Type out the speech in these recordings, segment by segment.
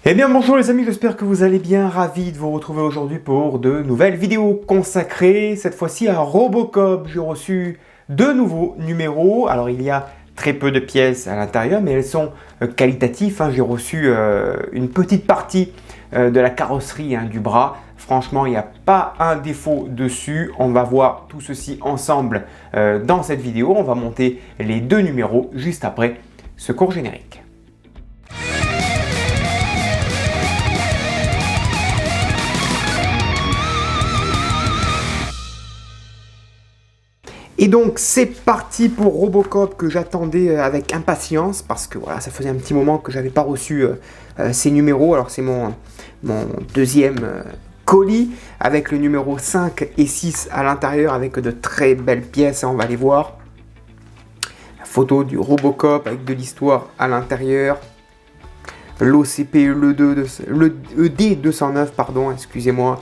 Eh bien bonjour les amis, j'espère que vous allez bien, ravi de vous retrouver aujourd'hui pour de nouvelles vidéos consacrées, cette fois-ci à Robocop. J'ai reçu deux nouveaux numéros, alors il y a très peu de pièces à l'intérieur, mais elles sont qualitatives, hein. J'ai reçu une petite partie de la carrosserie, hein, du bras. Franchement, il n'y a pas un défaut dessus. On va voir tout ceci ensemble dans cette vidéo. On va monter les deux numéros juste après ce court générique. Et donc c'est parti pour Robocop que j'attendais avec impatience parce que voilà, ça faisait un petit moment que j'avais pas reçu ces numéros. Alors c'est mon deuxième colis avec le numéro 5 et 6 à l'intérieur avec de très belles pièces, hein, on va les voir. La photo du Robocop avec de l'histoire à l'intérieur. L'OCP, le ED209, pardon, excusez-moi.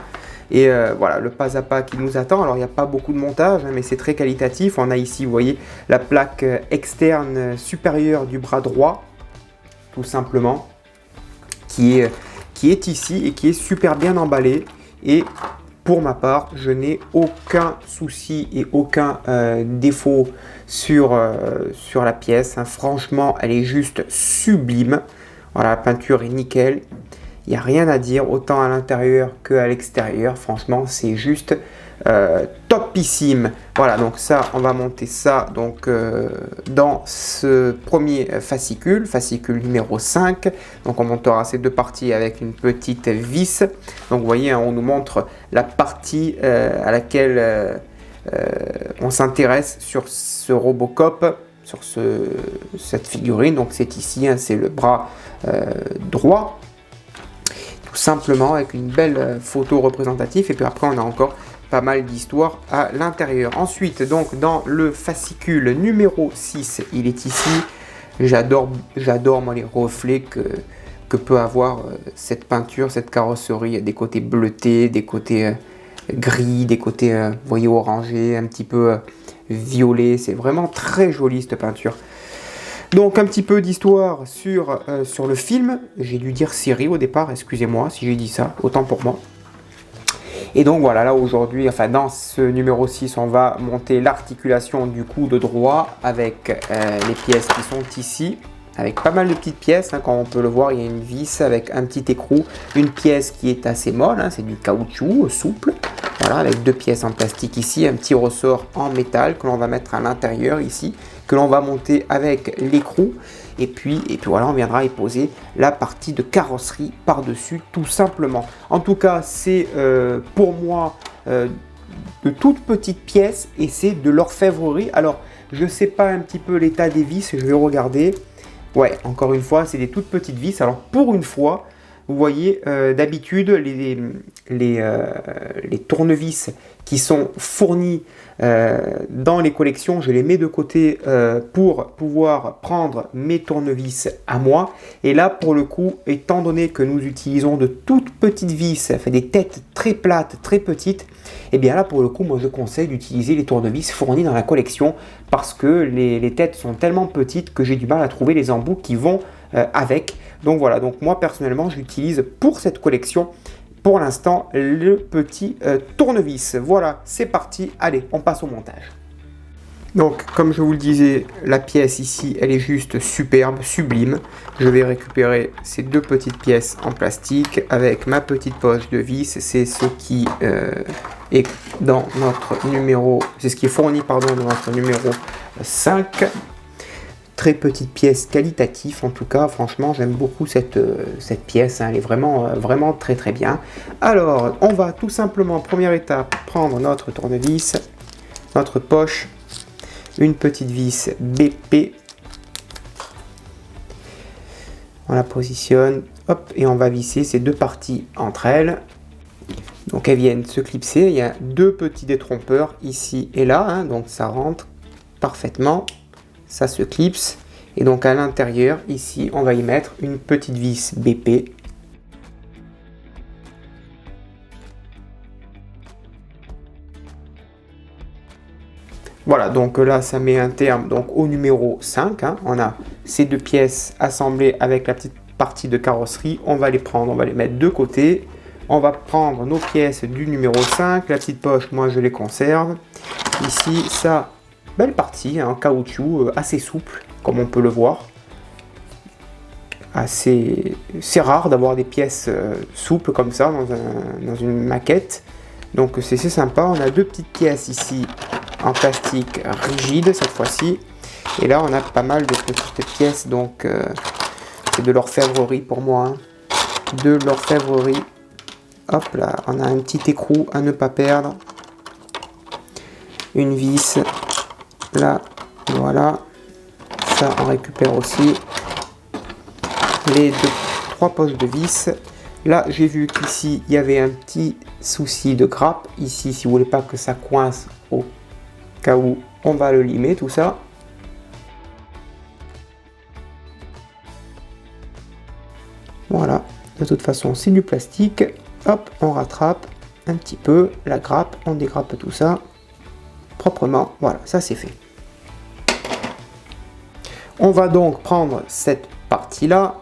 Et voilà, le pas à pas qui nous attend. Alors, il n'y a pas beaucoup de montage, hein, mais c'est très qualitatif. On a ici, vous voyez, la plaque externe supérieure du bras droit, tout simplement, qui est ici et qui est super bien emballée. Et pour ma part, je n'ai aucun souci et aucun défaut sur la pièce, hein. Franchement, elle est juste sublime. Voilà, la peinture est nickel. Il n'y a rien à dire, autant à l'intérieur qu'à l'extérieur. Franchement, c'est juste topissime. Voilà, donc ça, on va monter ça donc, dans ce premier fascicule, fascicule numéro 5. Donc on montera ces deux parties avec une petite vis. Donc vous voyez, hein, on nous montre la partie à laquelle on s'intéresse sur ce Robocop, sur cette figurine. Donc c'est ici, hein, c'est le bras droit. Tout simplement avec une belle photo représentative, et puis après on a encore pas mal d'histoires à l'intérieur. Ensuite, donc dans le fascicule numéro 6, il est ici. J'adore moi les reflets que peut avoir cette peinture, cette carrosserie. Il y a des côtés bleutés, des côtés gris, des côtés vous voyez, orangés, un petit peu violet. C'est vraiment très joli cette peinture. Donc un petit peu d'histoire sur le film. J'ai dû dire série au départ, excusez-moi si j'ai dit ça, autant pour moi. Et donc voilà, là aujourd'hui, enfin dans ce numéro 6, on va monter l'articulation du coude droit avec les pièces qui sont ici. Avec pas mal de petites pièces, hein, comme on peut le voir, il y a une vis avec un petit écrou. Une pièce qui est assez molle, hein, c'est du caoutchouc souple. Voilà, avec deux pièces en plastique ici, un petit ressort en métal que l'on va mettre à l'intérieur ici, que l'on va monter avec l'écrou. Et puis voilà, on viendra y poser la partie de carrosserie par-dessus, tout simplement. En tout cas, c'est pour moi de toutes petites pièces et c'est de l'orfèvrerie. Alors, je ne sais pas un petit peu l'état des vis, je vais regarder. Ouais, encore une fois, c'est des toutes petites vis. Alors, pour une fois, vous voyez, d'habitude, les tournevis qui sont fournis dans les collections, je les mets de côté pour pouvoir prendre mes tournevis à moi. Et là, pour le coup, étant donné que nous utilisons de toutes petites vis, ça fait des têtes très plates, très petites, et bien là, pour le coup, moi, je conseille d'utiliser les tournevis fournis dans la collection parce que les têtes sont tellement petites que j'ai du mal à trouver les embouts qui vont avec. Donc voilà, donc moi personnellement j'utilise pour cette collection pour l'instant le petit tournevis. Voilà, c'est parti, allez, on passe au montage. Donc comme je vous le disais, la pièce ici elle est juste superbe, sublime. Je vais récupérer ces deux petites pièces en plastique avec ma petite poche de vis. C'est ce qui est dans notre numéro, c'est ce qui est fourni pardon dans notre numéro 5. Très petite pièce qualitative en tout cas, franchement j'aime beaucoup cette pièce, hein, elle est vraiment très très bien. Alors on va tout simplement, première étape, prendre notre tournevis, notre poche, une petite vis BP, on la positionne, hop, et on va visser ces deux parties entre elles. Donc elles viennent se clipser, il y a deux petits détrompeurs ici et là, hein, donc ça rentre parfaitement. Ça se clipse et donc à l'intérieur ici on va y mettre une petite vis BP. Voilà, donc là ça met un terme donc au numéro 5, hein. On a ces deux pièces assemblées avec la petite parties de carrosserie, on va les prendre, on va les mettre de côté. On va prendre nos pièces du numéro 5, la petite poche, moi je les conserve. Ici, ça, belle partie, en caoutchouc, assez souple, comme on peut le voir. C'est rare d'avoir des pièces souples comme ça dans une maquette. Donc c'est sympa. On a deux petites pièces ici en plastique rigide cette fois-ci. Et là on a pas mal de petites pièces. Donc c'est de l'orfèvrerie pour moi. Hein. De l'orfèvrerie. Hop là, on a un petit écrou à ne pas perdre. Une vis. Là, voilà. Ça on récupère aussi. Les trois poches de vis. Là, j'ai vu qu'ici, il y avait un petit souci de grappe. Ici, si vous voulez pas que ça coince au cas où, on va le limer, tout ça. Voilà. De toute façon, c'est du plastique. Hop, on rattrape un petit peu la grappe. On dégrappe tout ça proprement. Voilà, ça c'est fait. On va donc prendre cette partie-là.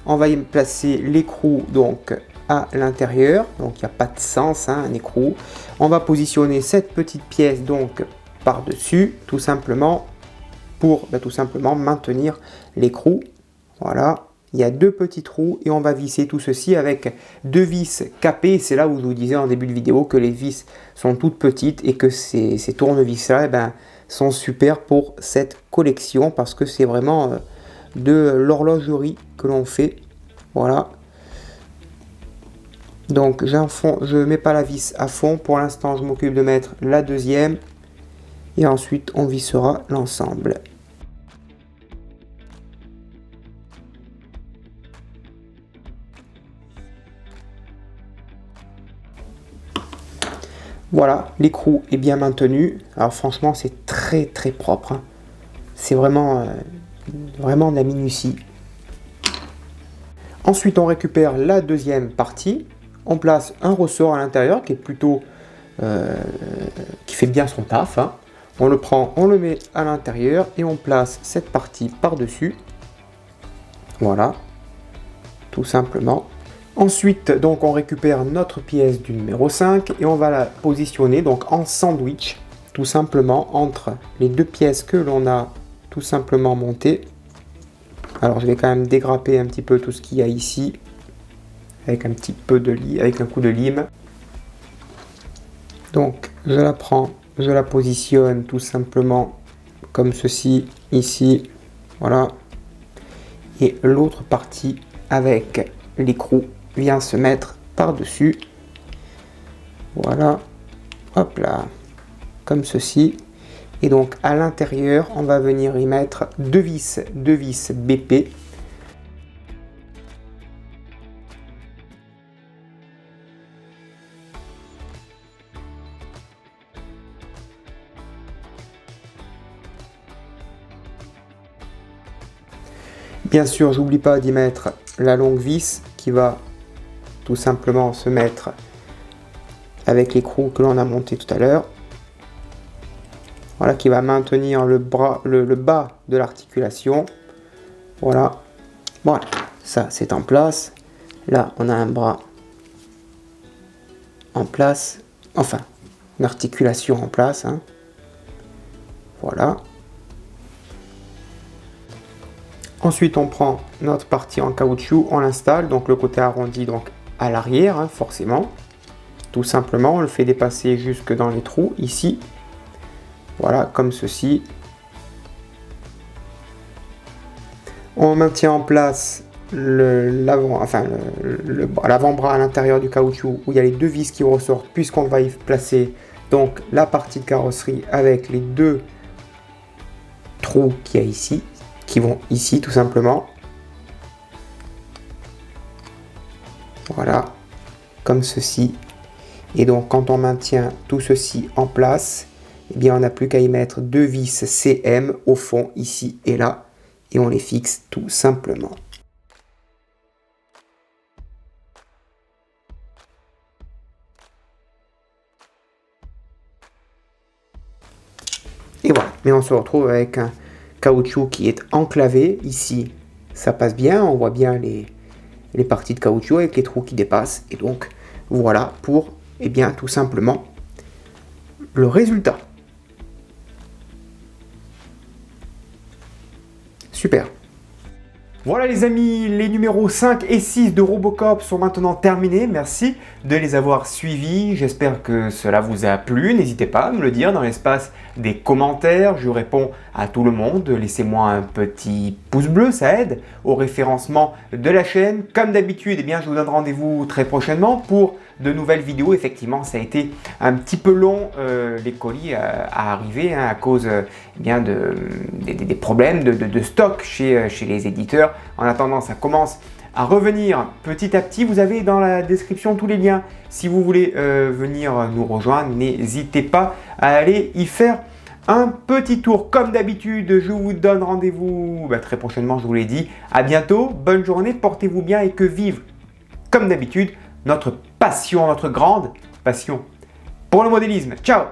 On va y placer l'écrou donc à l'intérieur, donc il n'y a pas de sens, hein, un écrou. On va positionner cette petite pièce donc par-dessus, tout simplement pour tout simplement maintenir l'écrou. Voilà, il y a deux petits trous et on va visser tout ceci avec deux vis capées. C'est là où je vous disais en début de vidéo que les vis sont toutes petites et que ces tournevis-là sont super pour cette collection parce que c'est vraiment de l'horlogerie que l'on fait. Voilà. Donc je mets pas la vis à fond. Pour l'instant, je m'occupe de mettre la deuxième. Et ensuite, on vissera l'ensemble. Voilà, l'écrou est bien maintenu. Alors franchement, c'est très très propre. Hein. C'est vraiment de la minutie. Ensuite, on récupère la deuxième partie. On place un ressort à l'intérieur qui est plutôt qui fait bien son taf. Hein. On le prend, on le met à l'intérieur et on place cette partie par-dessus. Voilà, tout simplement. Ensuite, donc, on récupère notre pièce du numéro 5 et on va la positionner donc en sandwich, tout simplement entre les deux pièces que l'on a tout simplement montées. Alors, je vais quand même dégrapper un petit peu tout ce qu'il y a ici avec un petit peu de lime, avec un coup de lime. Donc, je la prends, je la positionne tout simplement comme ceci ici, voilà. Et l'autre partie avec l'écrou vient se mettre par-dessus. Voilà, hop là, comme ceci. Et donc à l'intérieur, on va venir y mettre deux vis BP. Bien sûr, j'oublie pas d'y mettre la longue vis qui va tout simplement se mettre avec l'écrou que l'on a monté tout à l'heure. Voilà, qui va maintenir le bas de l'articulation. Voilà, voilà, ça c'est en place. Là, on a un bras en place, enfin, une articulation en place. Hein. Voilà. Ensuite, on prend notre partie en caoutchouc, on l'installe, donc le côté arrondi donc à l'arrière, hein, forcément. Tout simplement, on le fait dépasser jusque dans les trous, ici. Voilà, comme ceci. On maintient en place l'avant-bras à l'intérieur du caoutchouc, où il y a les deux vis qui ressortent, puisqu'on va y placer donc la partie de carrosserie avec les deux trous qu'il y a ici, qui vont ici tout simplement. Voilà, comme ceci. Et donc quand on maintient tout ceci en place, eh bien on n'a plus qu'à y mettre deux vis CM au fond, ici et là, et on les fixe tout simplement. Et voilà, mais on se retrouve avec un caoutchouc qui est enclavé. Ici, ça passe bien, on voit bien les parties de caoutchouc avec les trous qui dépassent. Et donc voilà pour, eh bien, tout simplement le résultat. Super. Voilà les amis, les numéros 5 et 6 de Robocop sont maintenant terminés. Merci de les avoir suivis. J'espère que cela vous a plu. N'hésitez pas à me le dire dans l'espace des commentaires. Je réponds à tout le monde. Laissez-moi un petit pouce bleu, ça aide au référencement de la chaîne. Comme d'habitude, eh bien, je vous donne rendez-vous très prochainement pour de nouvelles vidéos. Effectivement, ça a été un petit peu long les colis à arriver à cause eh bien, des problèmes de stock chez les éditeurs. En attendant, ça commence à revenir petit à petit. Vous avez dans la description tous les liens. Si vous voulez venir nous rejoindre, n'hésitez pas à aller y faire un petit tour. Comme d'habitude, je vous donne rendez-vous très prochainement, je vous l'ai dit. À bientôt, bonne journée, portez-vous bien et que vive, comme d'habitude, notre passion, notre grande passion pour le modélisme. Ciao!